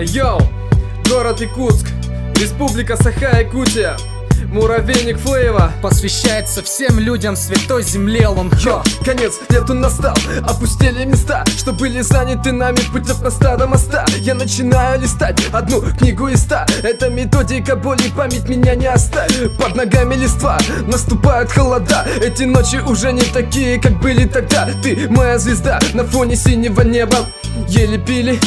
Йоу, город Якутск, республика Саха-Якутия, муравейник Флейва. Посвящается всем людям святой земле Ломхё. Конец лету настал, опустели места, что были заняты нами, путь от моста до моста. Я начинаю листать одну книгу из 100. Это методика боли, память меня не оставит. Под ногами листва, наступают холода. Эти ночи уже не такие, как были тогда. Ты моя звезда на фоне синего неба. Еле пили,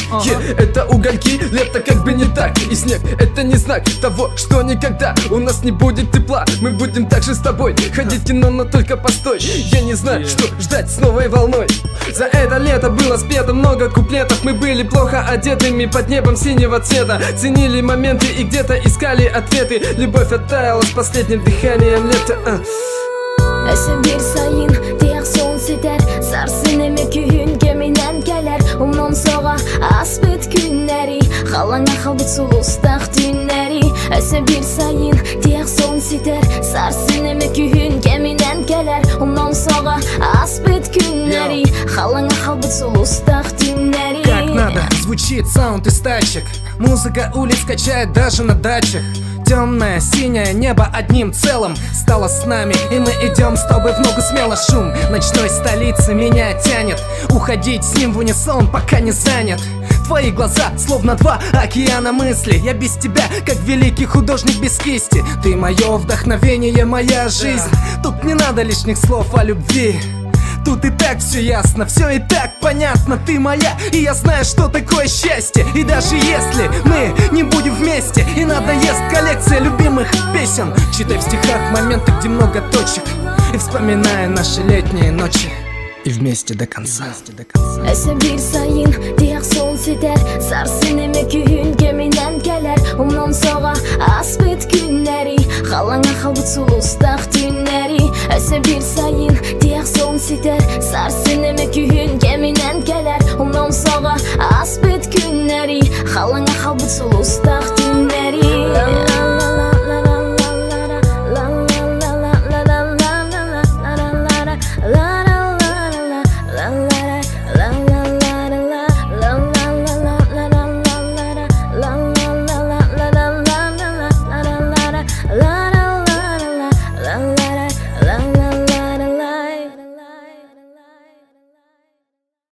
это угольки. Лето как бы не так, и снег это не знак того, что никогда у нас не будет тепла. Мы будем также с тобой ходить в кино, но только постой. Я не знаю, что ждать с новой волной. За это лето было спето много куплетов. Мы были плохо одетыми под небом синего цвета. Ценили моменты и где-то искали ответы. Любовь оттаяла с последним дыханием лета. Bir sayın diğer son sider sarsın emek gün geminen gelir ondan sonra asbet günleri halana halbut sulustak dünleri bir sayın diğer son sider sarsın emek gün geminen gelir ondan sonra asbet günleri halana halbut sulustak dünleri. Как надо, звучит саунд из тачек. Музыка улиц качает даже на дачах. Темное, синее небо одним целым стало с нами, и мы идем с тобой в ногу смело. Шум ночной столицы меня тянет уходить с ним в унисон, пока не занят. Твои глаза, словно два океана мыслей. Я без тебя, как великий художник без кисти. Ты мое вдохновение, моя жизнь. Тут не надо лишних слов о любви. Тут и так все ясно, все и так понятно. Ты моя, и я знаю, что такое счастье. И даже если мы не будем вместе, и надоест коллекция любимых песен, читай в стихах моменты, где много точек, и вспоминая наши летние ночи. И вместе до конца. Bir sayın diğer son sider sarsın emek gün geminen gelir ondan sonra asbet günleri halana halbut sulustak dünleri. Bir sayın diğer son sider sarsın emek gün geminen gelir ondan sonra asbet günleri halana halbut sulustak